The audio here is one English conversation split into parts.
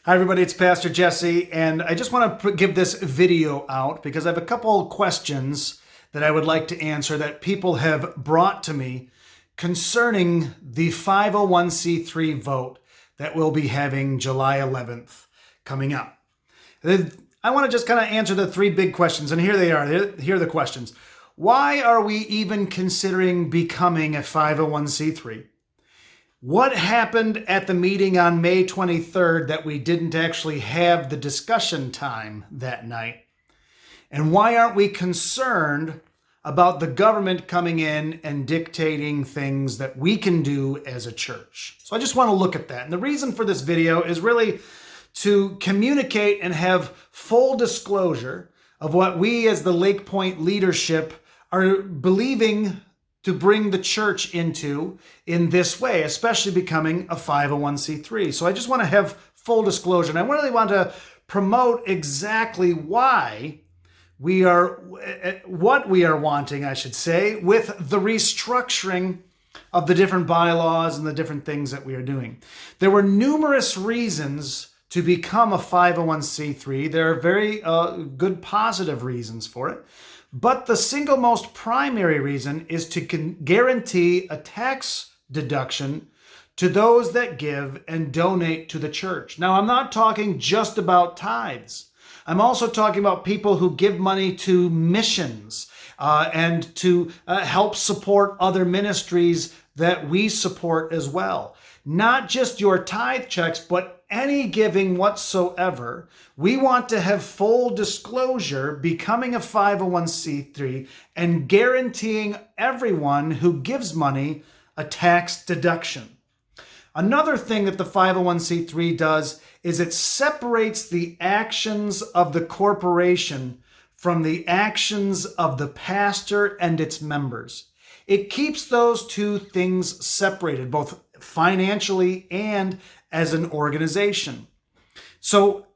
Hi, everybody. It's Pastor Jesse, and I just want to give this video out because I have a couple questions that I would like to answer that people have brought to me concerning the 501c3 vote that we'll be having July 11th coming up. I want to just kind of answer the three big questions, and here they are. Here are the questions. Why are we even considering becoming a 501c3? What happened at the meeting on May 23rd that we didn't actually have the discussion time that night? And why aren't we concerned about the government coming in and dictating things that we can do as a church? So I just want to look at that. And the reason for this video is really to communicate and have full disclosure of what we as the Lake Point leadership are believing to bring the church into in this way, especially becoming a 501c3. So I just want to have full disclosure, and I really want to promote exactly why we are, what we are wanting, I should say, with the restructuring of the different bylaws and the different things that we are doing. There were numerous reasons to become a 501c3. There are very good positive reasons for it. But the single most primary reason is to guarantee a tax deduction to those that give and donate to the church. Now, I'm not talking just about tithes. I'm also talking about people who give money to missions and to help support other ministries that we support as well. Not just your tithe checks, but any giving whatsoever. We want to have full disclosure, becoming a 501c3 and guaranteeing everyone who gives money a tax deduction. Another thing that the 501c3 does is it separates the actions of the corporation from the actions of the pastor and its members. It keeps those two things separated, both financially and as an organization. So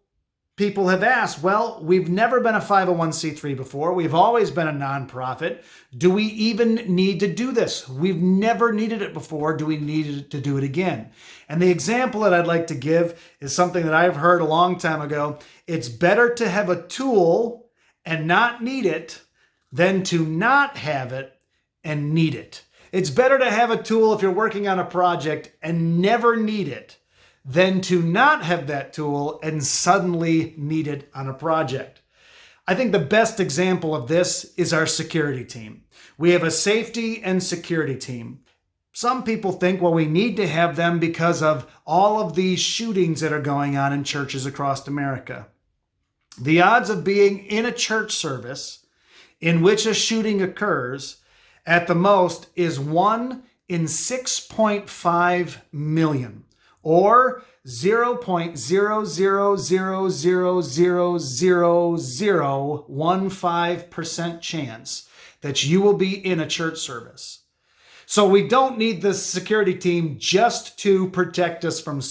people have asked, well, we've never been a 501c3 before. We've always been a nonprofit. Do we even need to do this? We've never needed it before. Do we need to do it again? And the example that I'd like to give is something that I've heard a long time ago. It's better to have a tool and not need it than to not have it and need it. It's better to have a tool if you're working on a project and never need it than to not have that tool and suddenly need it on a project. I think the best example of this is our security team. We have a safety and security team. Some people think, well, we need to have them because of all of these shootings that are going on in churches across America. The odds of being in a church service in which a shooting occurs at the most is 1 in 6.5 million. Or 0.00000015% chance that you will be in a church service. So we don't need the security team just to protect us from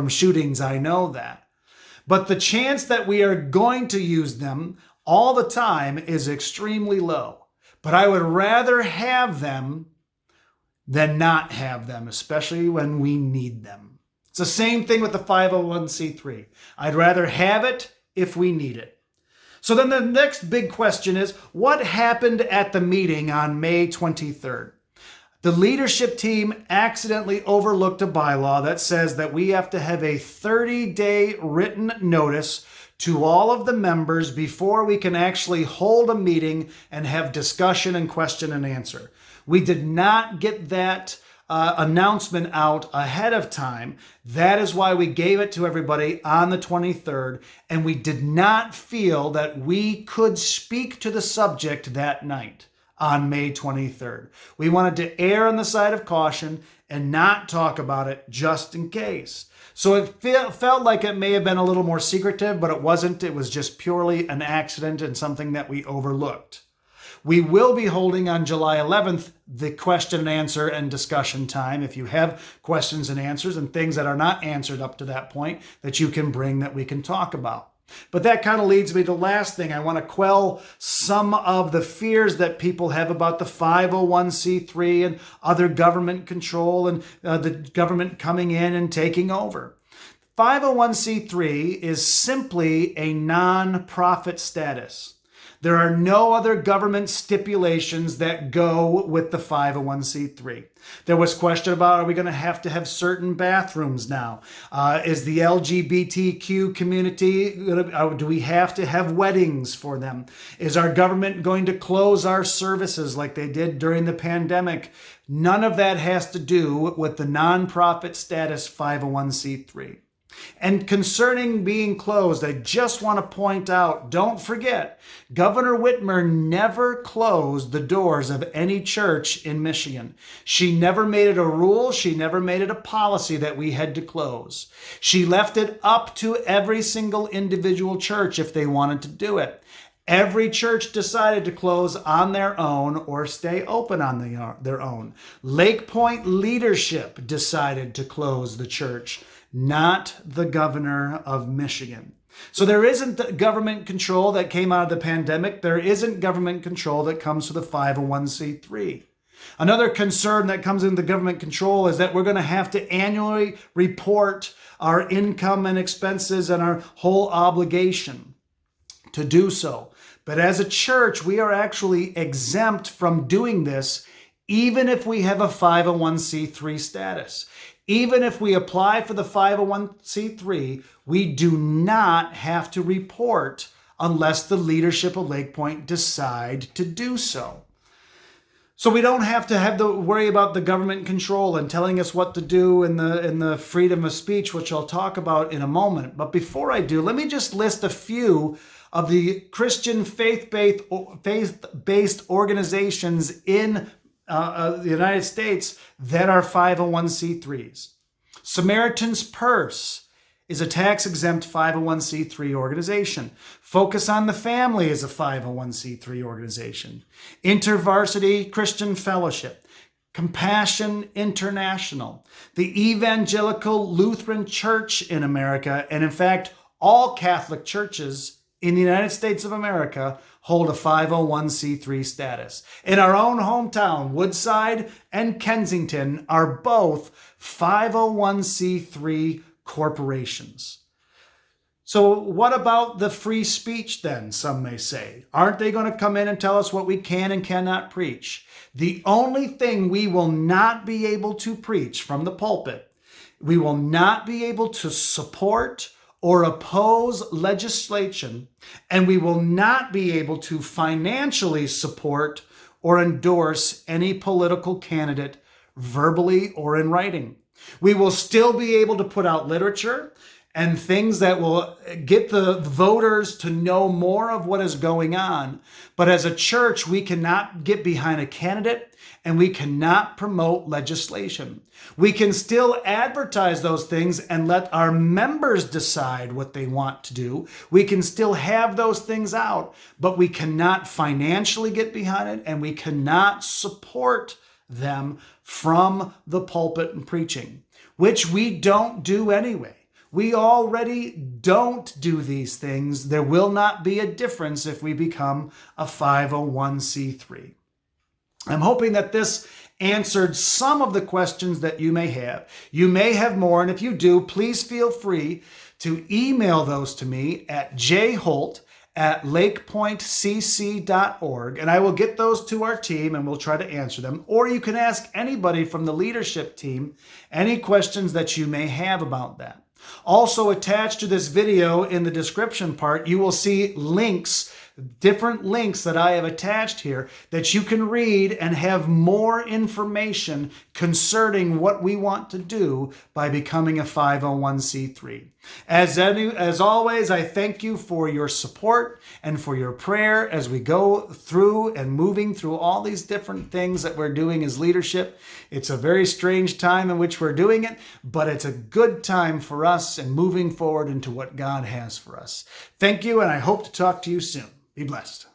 shootings, I know that. But the chance that we are going to use them all the time is extremely low. But I would rather have them than not have them, especially when we need them. It's the same thing with the 501c3. I'd rather have it if we need it. So then the next big question is, what happened at the meeting on May 23rd? The leadership team accidentally overlooked a bylaw that says that we have to have a 30-day written notice to all of the members before we can actually hold a meeting and have discussion and question and answer. We did not get that announcement out ahead of time. That is why we gave it to everybody on the 23rd, and we did not feel that we could speak to the subject that night on May 23rd. We wanted to err on the side of caution and not talk about it just in case. So it felt like it may have been a little more secretive, but it wasn't. It was just purely an accident and something that we overlooked. We will be holding on July 11th the question and answer and discussion time. If you have questions and answers and things that are not answered up to that point that you can bring that we can talk about. But that kind of leads me to the last thing. I want to quell some of the fears that people have about the 501c3 and other government control and the government coming in and taking over. 501c3 is simply a non-profit status. There are no other government stipulations that go with the 501c3. There was question about, are we going to have certain bathrooms now? Is the LGBTQ community, do we have to have weddings for them? Is our government going to close our services like they did during the pandemic? None of that has to do with the nonprofit status 501c3. And concerning being closed, I just want to point out, don't forget, Governor Whitmer never closed the doors of any church in Michigan. She never made it a rule. She never made it a policy that we had to close. She left it up to every single individual church if they wanted to do it. Every church decided to close on their own or stay open on their own. Lake Point leadership decided to close the church, not the governor of Michigan. So there isn't government control that came out of the pandemic. There isn't government control that comes to the 501c3. Another concern that comes into government control is that we're going to have to annually report our income and expenses and our whole obligation to do so. But as a church, we are actually exempt from doing this, even if we have a 501c3 status. Even if we apply for the 501c3, we do not have to report unless the leadership of Lake Point decide to do so. So we don't have to worry about the government control and telling us what to do in the freedom of speech, which I'll talk about in a moment. But before I do, let me just list a few of the Christian faith-based organizations in the United States that are 501c3s. Samaritan's Purse is a tax-exempt 501c3 organization. Focus on the Family is a 501c3 organization. InterVarsity Christian Fellowship, Compassion International, the Evangelical Lutheran Church in America, and in fact, all Catholic churches in the United States of America hold a 501c3 status. In our own hometown, Woodside and Kensington are both 501c3 corporations. So what about the free speech then, some may say? Aren't they going to come in and tell us what we can and cannot preach? The only thing we will not be able to preach from the pulpit, we will not be able to support or oppose legislation, and we will not be able to financially support or endorse any political candidate verbally or in writing. We will still be able to put out literature and things that will get the voters to know more of what is going on. But as a church, we cannot get behind a candidate and we cannot promote legislation. We can still advertise those things and let our members decide what they want to do. We can still have those things out, but we cannot financially get behind it and we cannot support them from the pulpit and preaching, which we don't do anyway. We already don't do these things. There will not be a difference if we become a 501c3. I'm hoping that this answered some of the questions that you may have. You may have more, and if you do, please feel free to email those to me at jholt@lakepointcc.org, and I will get those to our team and we'll try to answer them. Or you can ask anybody from the leadership team any questions that you may have about that. Also attached to this video in the description part, you will see links, different links that I have attached here that you can read and have more information concerning what we want to do by becoming a 501c3. As always, I thank you for your support and for your prayer as we go through and moving through all these different things that we're doing as leadership. It's a very strange time in which we're doing it, but it's a good time for us and moving forward into what God has for us. Thank you, and I hope to talk to you soon. Be blessed.